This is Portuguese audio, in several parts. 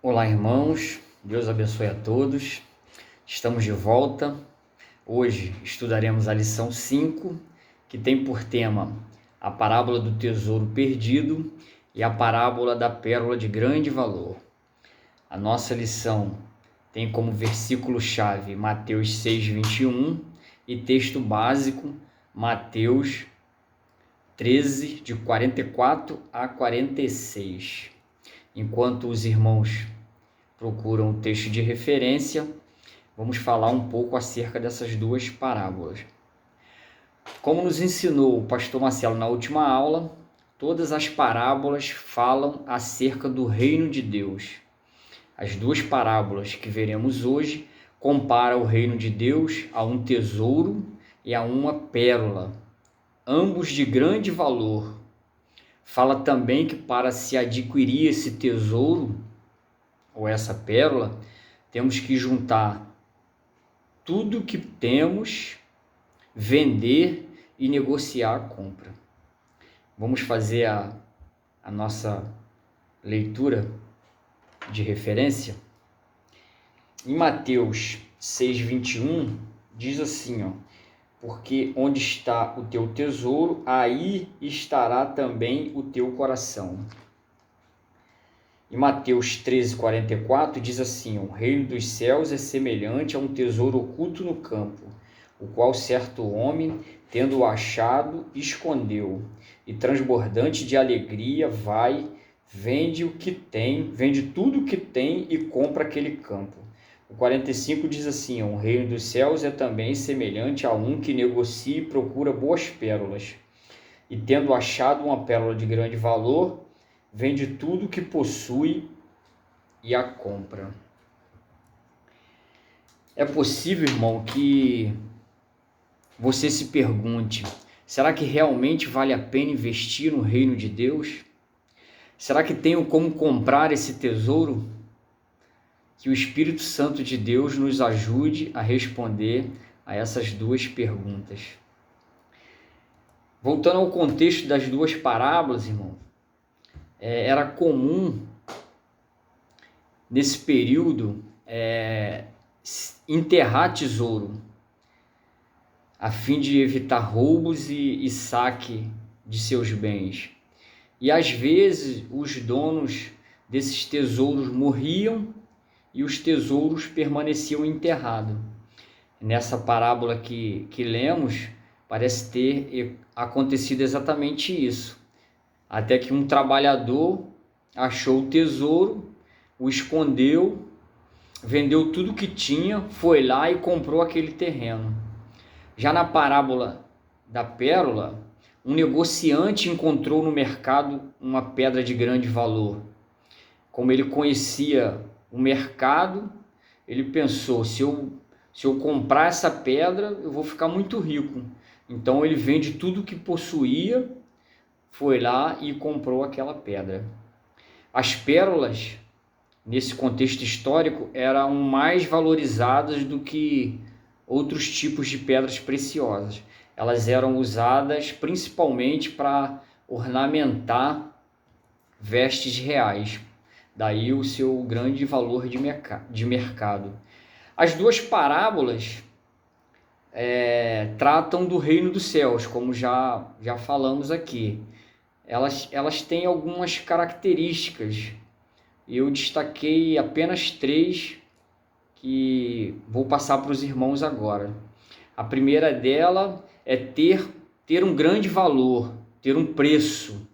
Olá, irmãos, Deus abençoe a todos. Estamos de volta. Hoje estudaremos a lição 5, que tem por tema a parábola do tesouro perdido e a parábola da pérola de grande valor. A nossa lição tem como versículo-chave Mateus 6:21 e texto básico Mateus 13, de 44 a 46. Enquanto os irmãos procuram o texto de referência, vamos falar um pouco acerca dessas duas parábolas. Como nos ensinou o pastor Marcelo na última aula, todas as parábolas falam acerca do reino de Deus. As duas parábolas que veremos hoje comparam o reino de Deus a um tesouro e a uma pérola, ambos de grande valor. Fala também que para se adquirir esse tesouro ou essa pérola, temos que juntar tudo que temos, vender e negociar a compra. Vamos fazer a nossa leitura de referência. Em Mateus 6:21, diz assim, porque onde está o teu tesouro, aí estará também o teu coração. Em Mateus 13:44 diz assim, o reino dos céus é semelhante a um tesouro oculto no campo, o qual certo homem, tendo-o achado, escondeu, e transbordante de alegria vende tudo o que tem e compra aquele campo. O 45 diz assim, o reino dos céus é também semelhante a um que negocia e procura boas pérolas, e tendo achado uma pérola de grande valor, vende tudo o que possui e a compra. É possível, irmão, que você se pergunte, será que realmente vale a pena investir no reino de Deus? Será que tenho como comprar esse tesouro? Que o Espírito Santo de Deus nos ajude a responder a essas duas perguntas. Voltando ao contexto das duas parábolas, irmão, era comum nesse período enterrar tesouro a fim de evitar roubos e saque de seus bens. E às vezes os donos desses tesouros morriam e os tesouros permaneciam enterrados. Nessa parábola que lemos, parece ter acontecido exatamente isso. Até que um trabalhador achou o tesouro, o escondeu, vendeu tudo que tinha, foi lá e comprou aquele terreno. Já na parábola da pérola, um negociante encontrou no mercado uma pedra de grande valor. Como ele conhecia o mercado, ele pensou, se eu comprar essa pedra, eu vou ficar muito rico. Então ele vende tudo que possuía, foi lá e comprou aquela pedra. As pérolas, nesse contexto histórico, eram mais valorizadas do que outros tipos de pedras preciosas. Elas eram usadas principalmente para ornamentar vestes reais. Daí o seu grande valor de mercado. As duas parábolas tratam do reino dos céus, como já falamos aqui. Elas têm algumas características. Eu destaquei apenas 3 que vou passar para os irmãos agora. A primeira dela é ter um grande valor, ter um preço.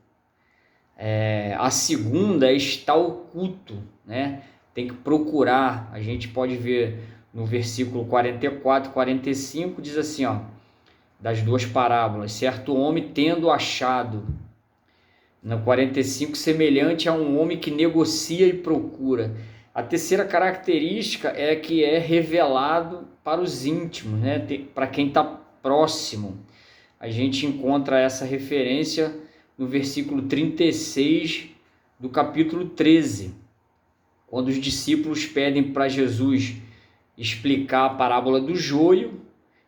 A segunda é estar oculto, né? Tem que procurar. A gente pode ver no versículo 44 e 45, diz assim, das duas parábolas, certo homem tendo achado. No 45, semelhante a um homem que negocia e procura. A terceira característica é que é revelado para os íntimos, né? Para quem está próximo. A gente encontra essa referência no versículo 36 do capítulo 13, quando os discípulos pedem para Jesus explicar a parábola do joio,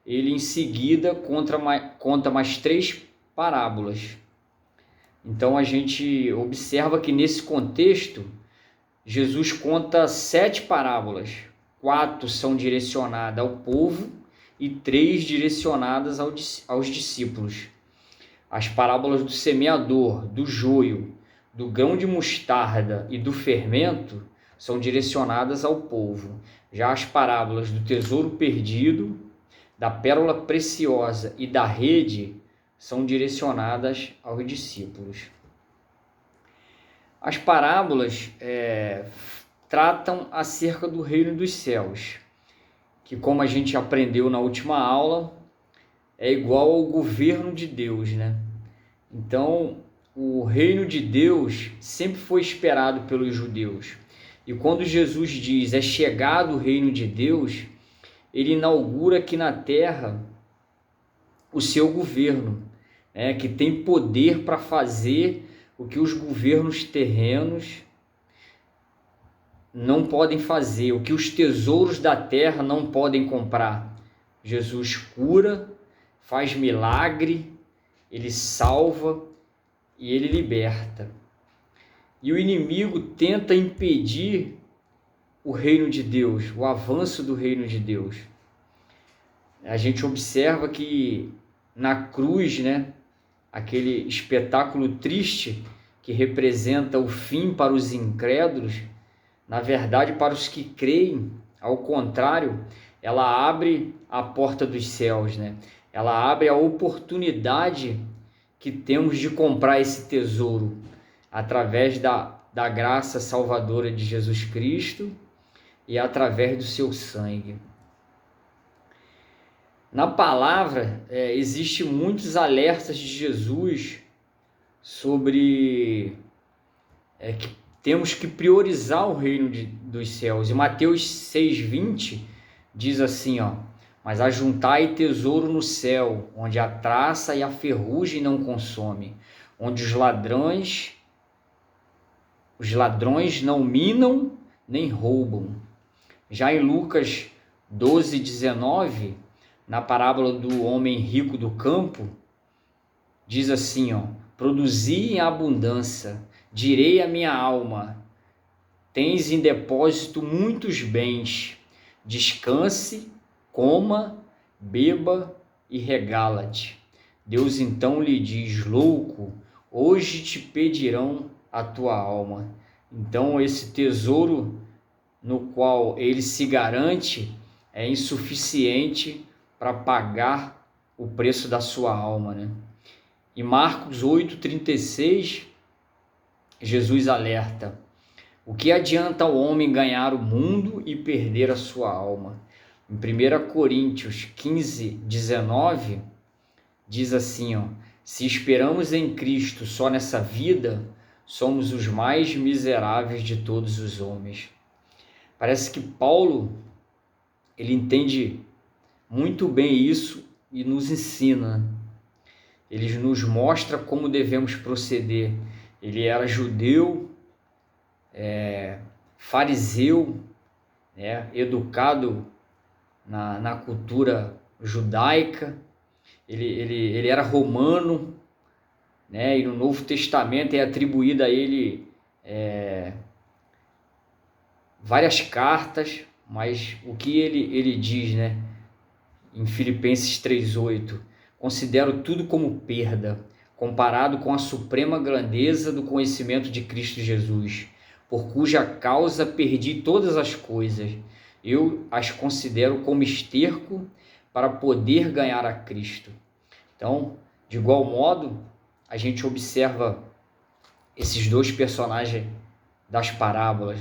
ele em seguida conta mais 3 parábolas. Então a gente observa que nesse contexto Jesus conta 7 parábolas. 4 são direcionadas ao povo e 3 direcionadas aos discípulos. As parábolas do semeador, do joio, do grão de mostarda e do fermento são direcionadas ao povo. Já as parábolas do tesouro perdido, da pérola preciosa e da rede são direcionadas aos discípulos. As parábolas tratam acerca do reino dos céus, que, como a gente aprendeu na última aula, é igual ao governo de Deus, né? Então, o reino de Deus sempre foi esperado pelos judeus. E quando Jesus diz, é chegado o reino de Deus, ele inaugura aqui na terra o seu governo, que tem poder para fazer o que os governos terrenos não podem fazer, o que os tesouros da terra não podem comprar. Jesus cura, faz milagre, ele salva e ele liberta. E o inimigo tenta impedir o reino de Deus, o avanço do reino de Deus. A gente observa que na cruz, aquele espetáculo triste que representa o fim para os incrédulos, na verdade, para os que creem, ao contrário, ela abre a porta dos céus, Ela abre a oportunidade que temos de comprar esse tesouro através da graça salvadora de Jesus Cristo e através do seu sangue. Na palavra, existem muitos alertas de Jesus sobre que temos que priorizar o reino dos céus. E Mateus 6,20 diz assim, mas ajuntai tesouro no céu, onde a traça e a ferrugem não consome, onde os ladrões não minam nem roubam. Já em Lucas 12,19, na parábola do homem rico do campo, diz assim, produzi em abundância, direi à minha alma, tens em depósito muitos bens, descanse, coma, beba e regala-te. Deus então lhe diz, louco, hoje te pedirão a tua alma. Então esse tesouro no qual ele se garante é insuficiente para pagar o preço da sua alma, E Marcos 8,36, Jesus alerta, o que adianta o homem ganhar o mundo e perder a sua alma? Em 1 Coríntios 15,19, diz assim, se esperamos em Cristo só nessa vida, somos os mais miseráveis de todos os homens. Parece que Paulo, ele entende muito bem isso e nos ensina. Ele nos mostra como devemos proceder. Ele era judeu, fariseu, educado na cultura judaica. Ele era romano, e no Novo Testamento é atribuída a ele várias cartas, mas o que ele diz, em Filipenses 3,8, considero tudo como perda, comparado com a suprema grandeza do conhecimento de Cristo Jesus, por cuja causa perdi todas as coisas. Eu as considero como esterco para poder ganhar a Cristo. Então, de igual modo, a gente observa esses dois personagens das parábolas,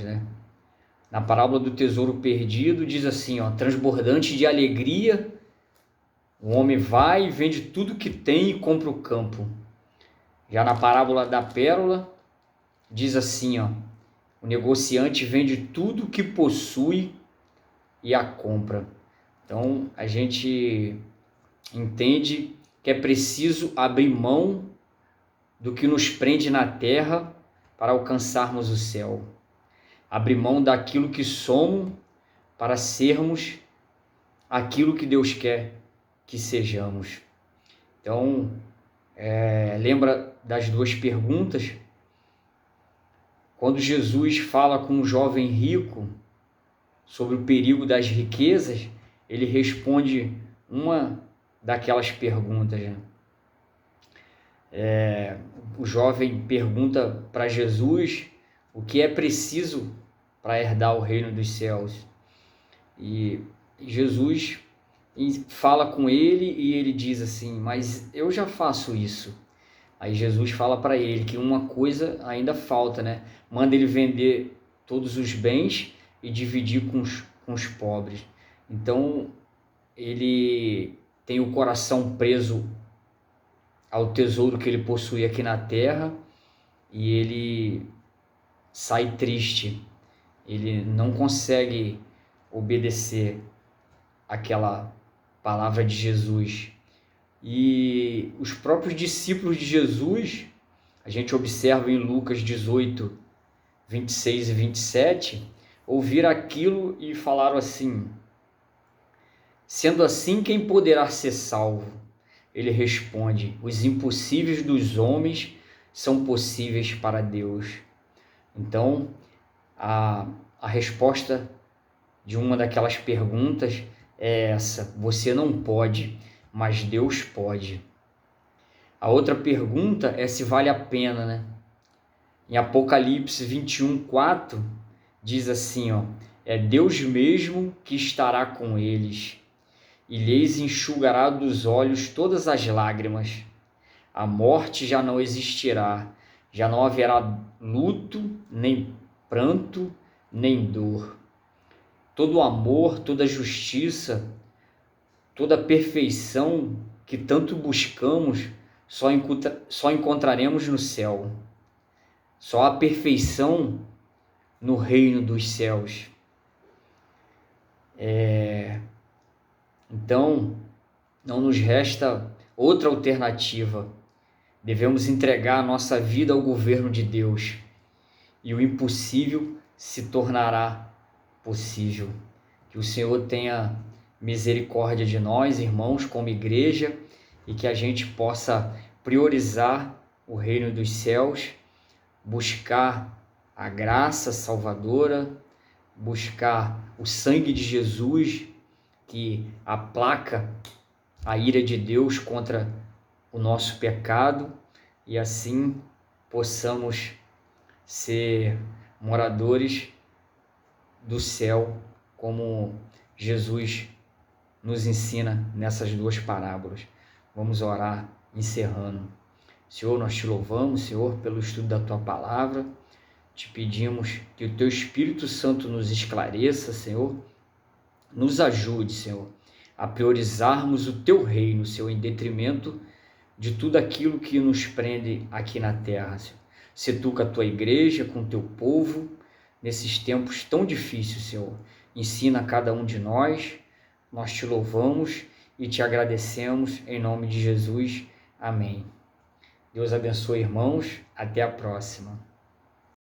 Na parábola do tesouro perdido, diz assim, transbordante de alegria, o homem vai e vende tudo que tem e compra o campo. Já na parábola da pérola, diz assim, o negociante vende tudo que possui e a compra. Então, a gente entende que é preciso abrir mão do que nos prende na terra para alcançarmos o céu. Abrir mão daquilo que somos para sermos aquilo que Deus quer que sejamos. Então, lembra das duas perguntas? Quando Jesus fala com um jovem rico sobre o perigo das riquezas, ele responde uma daquelas perguntas, né? O jovem pergunta para Jesus o que é preciso para herdar o reino dos céus. E Jesus fala com ele e ele diz assim: mas eu já faço isso. Aí Jesus fala para ele que uma coisa ainda falta, né? Manda ele vender todos os bens e dividir com os pobres. Então ele tem o coração preso ao tesouro que ele possui aqui na terra e ele sai triste. Ele não consegue obedecer aquela palavra de Jesus. E os próprios discípulos de Jesus, a gente observa em Lucas 18, 26 e 27, ouviram aquilo e falaram assim: sendo assim, quem poderá ser salvo? Ele responde: os impossíveis dos homens são possíveis para Deus. Então, a resposta de uma daquelas perguntas é essa: você não pode, mas Deus pode. A outra pergunta é se vale a pena, né? Em Apocalipse 21:4 diz assim, ó: é Deus mesmo que estará com eles e lhes enxugará dos olhos todas as lágrimas. A morte já não existirá, já não haverá luto, nem pranto, nem dor. Todo amor, toda justiça, toda perfeição que tanto buscamos só encontraremos no céu. Só há perfeição no reino dos céus. Então, não nos resta outra alternativa. Devemos entregar a nossa vida ao governo de Deus e o impossível se tornará possível. Que o Senhor tenha misericórdia de nós, irmãos, como igreja, e que a gente possa priorizar o reino dos céus, buscar a graça salvadora, buscar o sangue de Jesus que aplaca a ira de Deus contra o nosso pecado, e assim possamos ser moradores do céu, como Jesus nos ensina nessas duas parábolas. Vamos orar encerrando. Senhor, nós te louvamos, Senhor, pelo estudo da tua palavra. Te pedimos que o teu Espírito Santo nos esclareça, Senhor. Nos ajude, Senhor, a priorizarmos o teu reino, Senhor, em detrimento de tudo aquilo que nos prende aqui na terra, Senhor. Se tu com a tua igreja, com o teu povo, nesses tempos tão difíceis, Senhor. Ensina a cada um de nós. Nós te louvamos e te agradecemos em nome de Jesus. Amém. Deus abençoe, irmãos. Até a próxima.